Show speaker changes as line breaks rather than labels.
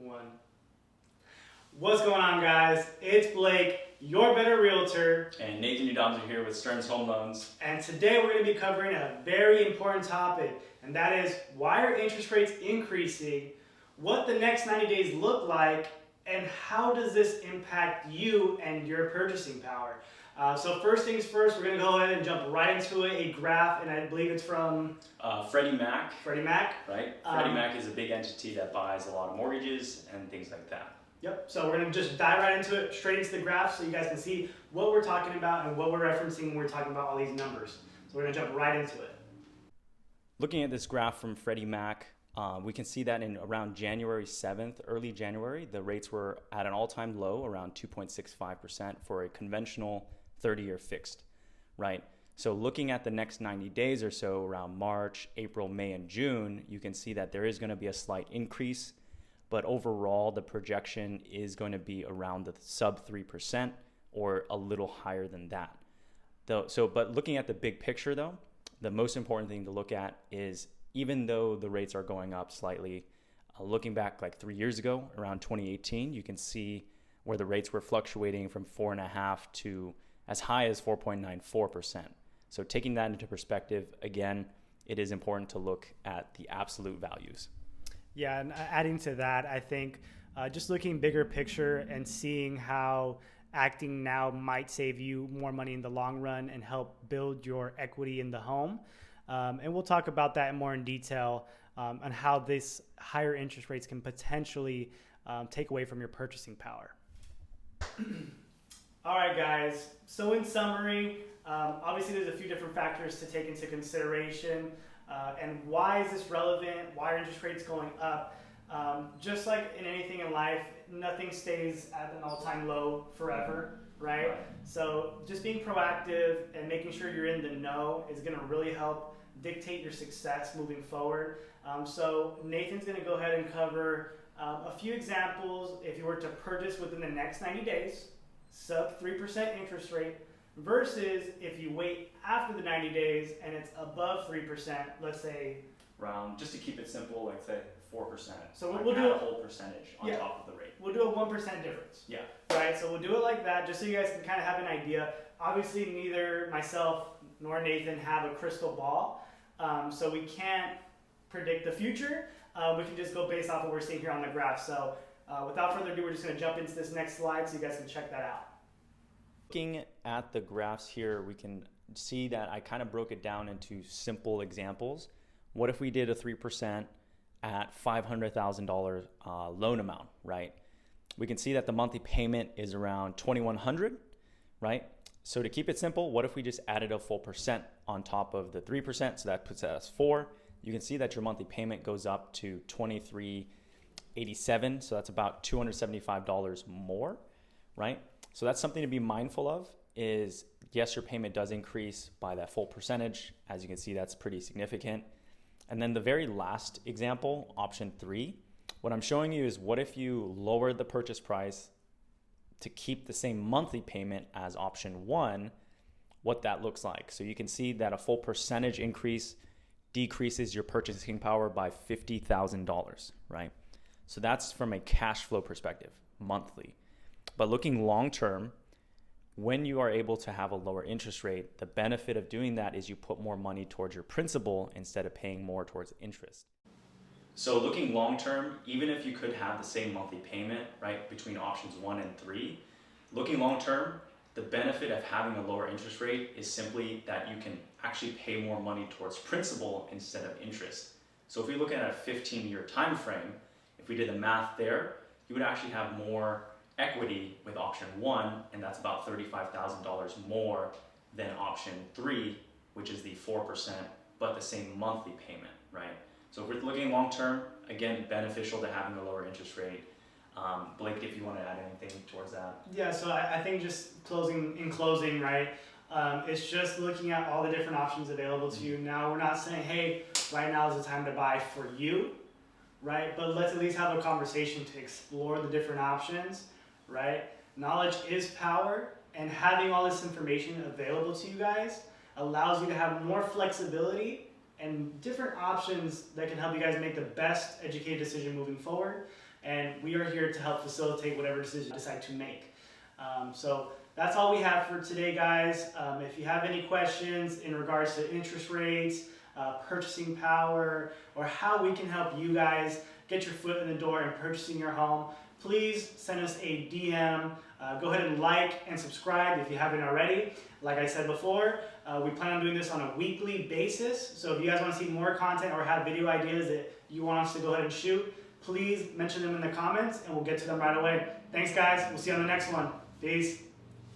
One. What's going on, guys? It's Blake, your better realtor.
And Nathan Udamza here with Stearns Home Loans.
And today we're going to be covering a very important topic, and that is why are interest rates increasing, what the next 90 days look like, and how does this impact you and your purchasing power. So first things first, we're going to go ahead and jump right into it, a graph, and I believe it's from
Freddie Mac.
Freddie Mac.
Right? Freddie Mac is a big entity that buys a lot of mortgages and things like that.
Yep, so we're going to just dive right into it, straight into the graph, so you guys can see what we're talking about and what we're referencing when we're talking about all these numbers. So we're going to jump right into it.
Looking at this graph from Freddie Mac, we can see that in around January 7th, early January, the rates were at an all-time low, around 2.65% for a conventional 30-year fixed, right? So looking at the next 90 days or so, around March, April, May, and June, you can see that there is going to be a slight increase, but overall, the projection is going to be around the sub 3% or a little higher than that. But looking at the big picture though, the most important thing to look at is even though the rates are going up slightly, looking back like 3 years ago, around 2018, you can see where the rates were fluctuating from 4.5 to as high as 4.94%. So taking that into perspective, again, it is important to look at the absolute values.
Yeah, and adding to that, I think just looking bigger picture and seeing how acting now might save you more money in the long run and help build your equity in the home. And we'll talk about that more in detail on how this higher interest rates can potentially take away from your purchasing power. All right, guys. So in summary, obviously there's a few different factors to take into consideration. And why is this relevant? Why are interest rates going up? Just like in anything in life, nothing stays at an all-time low forever, right? So just being proactive and making sure you're in the know is going to really help dictate your success moving forward. So Nathan's going to go ahead and cover a few examples if you were to purchase within the next 90 days, sub 3% interest rate, versus if you wait after the 90 days and it's above 3%, let's say.
Around, just to keep it simple, like say 4%.
So we'll do
a whole percentage on top of the rate.
We'll do a 1% difference.
Yeah.
Right, so we'll do it like that just so you guys can kind of have an idea. Obviously, neither myself nor Nathan have a crystal ball, so we can't predict the future. We can just go based off what we're seeing here on the graph. So without further ado, we're just going to jump into this next slide so you guys can check that out.
Looking at the graphs here, we can see that I kind of broke it down into simple examples. What if we did a 3% at $500,000 loan amount, right? We can see that the monthly payment is around $2,100, right? So to keep it simple, what if we just added a full percent on top of the 3%? So that puts us 4. You can see that your monthly payment goes up to $2,387. So that's about $275 more, right? So that's something to be mindful of is, yes, your payment does increase by that full percentage. As you can see, that's pretty significant. And then the very last example, option 3, what I'm showing you is what if you lowered the purchase price to keep the same monthly payment as option 1, what that looks like. So you can see that a full percentage increase decreases your purchasing power by $50,000, right? So that's from a cash flow perspective, monthly. But looking long term, when you are able to have a lower interest rate, the benefit of doing that is you put more money towards your principal instead of paying more towards interest. So looking long term, even if you could have the same monthly payment, right, between options 1 and 3, looking long term, the benefit of having a lower interest rate is simply that you can actually pay more money towards principal instead of interest. So if we look at a 15-year time frame, if we did the math there, you would actually have more equity with option 1, and that's about $35,000 more than option 3, which is the 4%, but the same monthly payment, right? So if we're looking long term, again, beneficial to having a lower interest rate. Blake, if you want to add anything towards that.
Yeah, so I think just closing, right? It's just looking at all the different options available to you. Now, we're not saying, hey, right now is the time to buy for you, right? But let's at least have a conversation to explore the different options, right? Knowledge is power, and having all this information available to you guys allows you to have more flexibility and different options that can help you guys make the best educated decision moving forward. and we are here to help facilitate whatever decision you decide to make. So that's all we have for today, guys. If you have any questions in regards to interest rates, purchasing power, or how we can help you guys get your foot in the door in purchasing your home, please send us a DM. Go ahead and like and subscribe if you haven't already. Like I said before, we plan on doing this on a weekly basis. So if you guys want to see more content or have video ideas that you want us to go ahead and shoot, please mention them in the comments and we'll get to them right away. Thanks, guys. We'll see you on the next one. Peace.